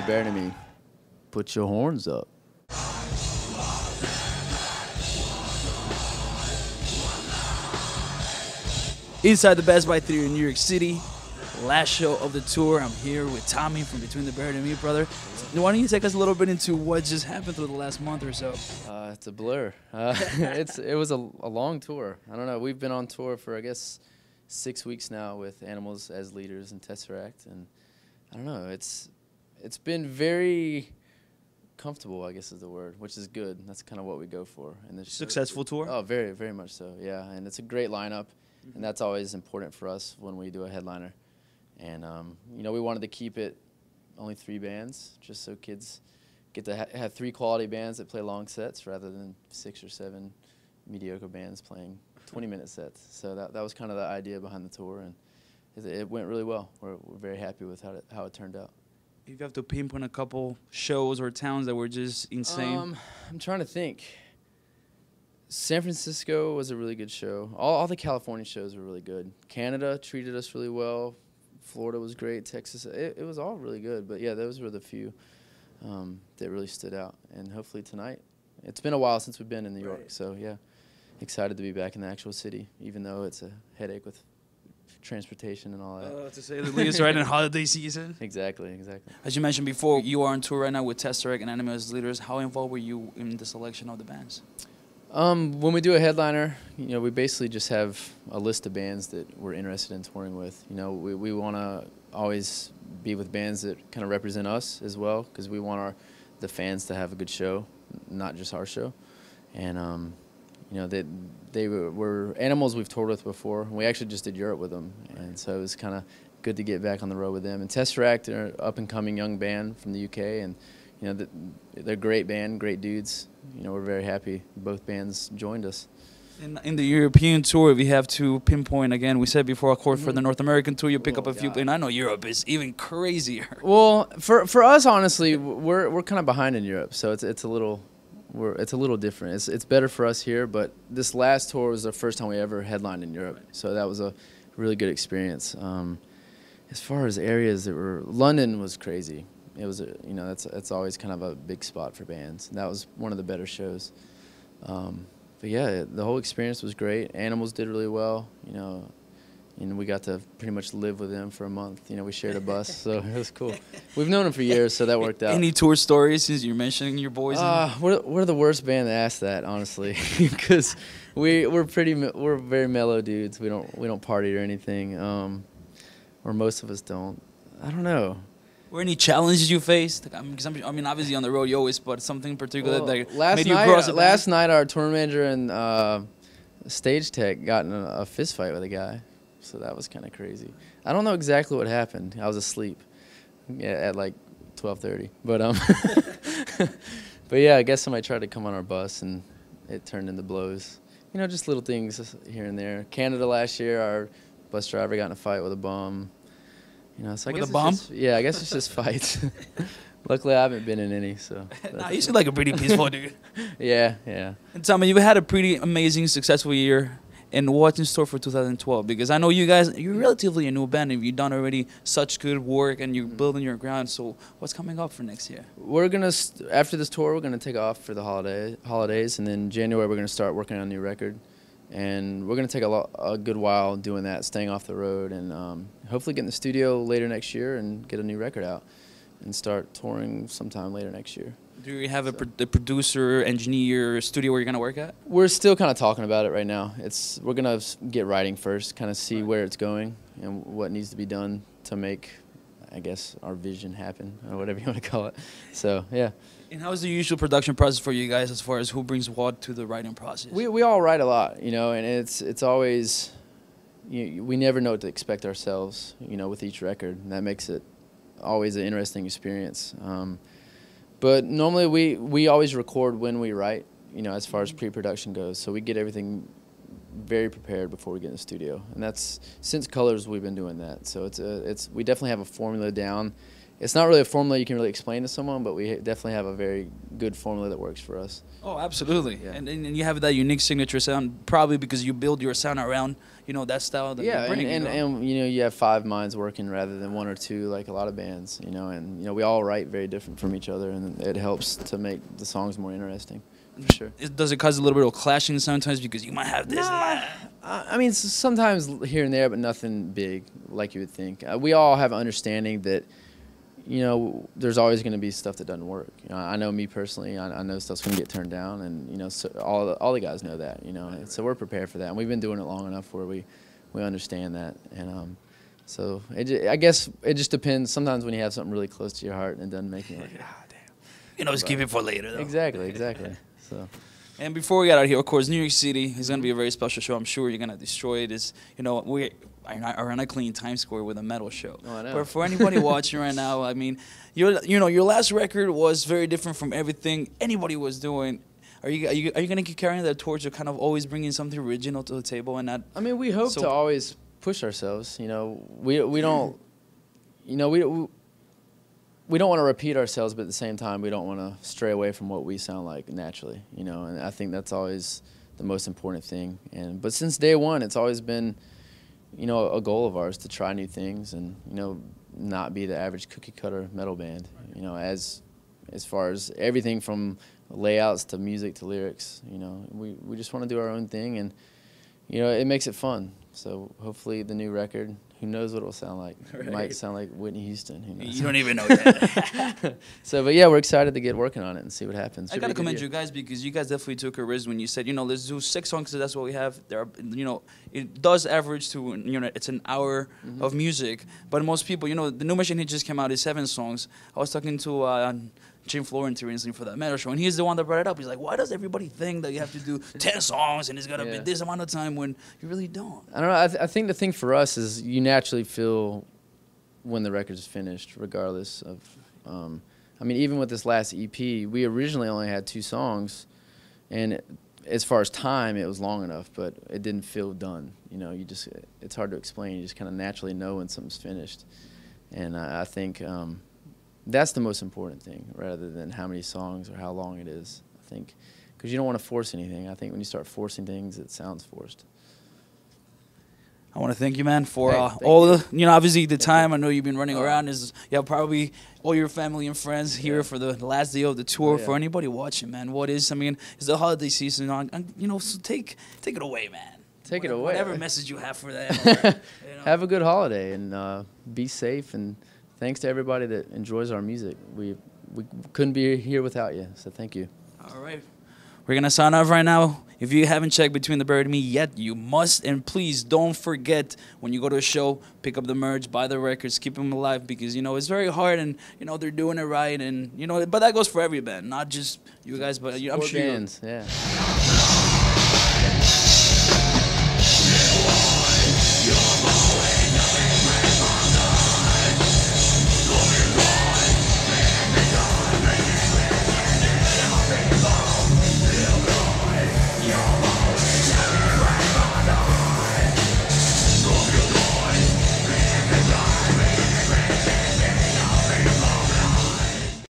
bear to me, put your horns up. Inside the Best Buy Theater in New York City, last show of the tour. I'm here with Tommy from Between the Bear and Me, brother. Why don't you take us a little bit into what just happened through the last month or so? It's a blur. It was a long tour. I don't know. We've been on tour for, I guess, 6 weeks now with Animals as Leaders and TesseracT, and I don't know. It's been very comfortable, I guess is the word, which is good. That's kind of what we go for. And Successful tour? Oh, very, very much so. Yeah, and it's a great lineup. And that's always important for us when we do a headliner. And, you know, we wanted to keep it only 3 bands, just so kids get to have 3 quality bands that play long sets rather than 6 or 7 mediocre bands playing 20-minute sets. So that was kind of the idea behind the tour, and it went really well. We're very happy with how it turned out. If you have to pinpoint a couple shows or towns that were just insane. I'm trying to think. San Francisco was a really good show. All the California shows were really good. Canada treated us really well. Florida was great. Texas, it was all really good. But yeah, those were the few that really stood out. And hopefully tonight, it's been a while since we've been in New York. So yeah, excited to be back in the actual city, even though it's a headache with transportation and all that. To say the least, right in holiday season. Exactly. As you mentioned before, you are on tour right now with TesseracT and Animals as Leaders. How involved were you in the selection of the bands? When we do a headliner, you know, we basically just have a list of bands that we're interested in touring with. You know, we want to always be with bands that kind of represent us as well, because we want the fans to have a good show, not just our show. And you know, they were Animals we've toured with before. We actually just did Europe with them, and so it was kind of good to get back on the road with them. And TesseracT are an up-and-coming young band from the UK, and you know, they're a great band, great dudes. You know, we're very happy both bands joined us. In the European tour, if you have to pinpoint again, we said before, of course, for the North American tour, you pick up a few, and I know Europe is even crazier. Well, for us, honestly, we're kind of behind in Europe, so it's a little different. It's better for us here, but this last tour was the first time we ever headlined in Europe, so that was a really good experience. As far as areas London was crazy. It was, you know, that's always kind of a big spot for bands. And that was one of the better shows. But yeah, the whole experience was great. Animals did really well, you know, and we got to pretty much live with them for a month. You know, we shared a bus, so it was cool. We've known them for years, so that worked out. Any tour stories since you're mentioning your boys? We're the worst band to ask that, honestly, because we're very mellow dudes. We don't party or anything, or most of us don't. I don't know. Were any challenges you faced? I mean, obviously on the road you always, but something in particular that made you cross the band? Last night, our tour manager and stage tech got in a fist fight with a guy, so that was kind of crazy. I don't know exactly what happened. I was asleep at like 12:30, but but yeah, I guess somebody tried to come on our bus and it turned into blows. You know, just little things here and there. Canada last year, our bus driver got in a fight with a bum. You know, so I guess a bomb? Yeah, I guess it's just fights. Luckily, I haven't been in any, so. Nah, you seem like a pretty peaceful dude. Yeah. And tell me, you had a pretty amazing, successful year. And what's in store for 2012? Because I know you guys, you're relatively a new band, and you've done already such good work, and you're building your ground. So what's coming up for next year? We're gonna after this tour, we're gonna take off for the holidays, and then January we're gonna start working on a new record. And we're going to take a good while doing that, staying off the road, and hopefully get in the studio later next year and get a new record out and start touring sometime later next year. Do you have a producer, engineer, studio where you're going to work at? We're still kind of talking about it right now. We're going to get writing first, kind of see where it's going and what needs to be done to make, I guess, our vision happen, or whatever you want to call it. So, yeah. And how is the usual production process for you guys as far as who brings what to the writing process? We all write a lot, you know, and it's always, we never know what to expect ourselves, you know, with each record, and that makes it always an interesting experience. But normally we always record when we write, you know, as far as pre-production goes, so we get everything very prepared before we get in the studio, and that's since Colors we've been doing that. So we definitely have a formula down. it's not really a formula you can really explain to someone, but we definitely have a very good formula that works for us. Oh, absolutely. Yeah. And you have that unique signature sound, probably because you build your sound around, you know, that style that Yeah, you're bringing. and you know, you have 5 minds working rather than 1 or 2, like a lot of bands, you know, and you know, we all write very different from each other, and it helps to make the songs more interesting, for sure. Does it cause a little bit of clashing sometimes because you might have this? I mean, sometimes here and there, but nothing big like you would think. We all have an understanding that, you know, there's always going to be stuff that doesn't work. You know, I know me personally, I know stuff's going to get turned down, and you know, so all the guys know that, you know, and so we're prepared for that, and we've been doing it long enough where we understand that, and so I guess it just depends. Sometimes when you have something really close to your heart and it doesn't make you like, ah, damn. You know, just keep it for later, though. Exactly. So. And before we get out of here, of course, New York City is going to be a very special show. I'm sure you're going to destroy it. Is, you know, we are on a clean Times Square with a metal show. Oh, I know. But for anybody watching right now, I mean, your last record was very different from everything anybody was doing. Are you going to keep carrying that torch of kind of always bringing something original to the table and not? I mean, we hope to always push ourselves. You know, we don't, you know, we don't want to repeat ourselves, but at the same time, we don't want to stray away from what we sound like naturally, you know, and I think that's always the most important thing. But since day one, it's always been, you know, a goal of ours to try new things and, you know, not be the average cookie cutter metal band, you know, as far as everything from layouts to music to lyrics, you know, we just want to do our own thing, and, you know, it makes it fun. So hopefully the new record, who knows what it'll sound like? Right. It might sound like Whitney Houston. Who knows? You don't even know yet. So, but yeah, we're excited to get working on it and see what happens. I got to commend you guys because you guys definitely took a risk when you said, you know, let's do 6 songs because that's what we have. There are, you know, it does average to, you know, it's an hour of music. But most people, you know, the new Machine Hit just came out, is 7 songs. I was talking to Jim Florentine recently for that metal show, and he's the one that brought it up. He's like, why does everybody think that you have to do 10 songs and it's got to be this amount of time when you really don't? I don't know. I think the thing for us is you naturally feel when the record's finished, regardless of, I mean, even with this last EP, we originally only had 2 songs, and as far as time, it was long enough, but it didn't feel done. You know, it's hard to explain. You just kind of naturally know when something's finished. And I think that's the most important thing, rather than how many songs or how long it is, I think, because you don't want to force anything. I think when you start forcing things, it sounds forced. I want to thank you, man, for all the, you know, obviously the time. I know you've been running around. You have probably all your family and friends here for the last day of the tour. For anybody watching, man, I mean, it's the holiday season on, you know, so take it away, man. Take it away. Whatever message you have for that. Or, you know. Have a good holiday, and be safe, and thanks to everybody that enjoys our music. We couldn't be here without you, so thank you. All right. We're going to sign off right now. If you haven't checked Between the Bird and Me yet, you must. And please don't forget, when you go to a show, pick up the merch, buy the records, keep them alive, because, you know, it's very hard, and, you know, they're doing it right. And, you know, but that goes for every band, not just you guys, but I'm sure. Bands, yeah.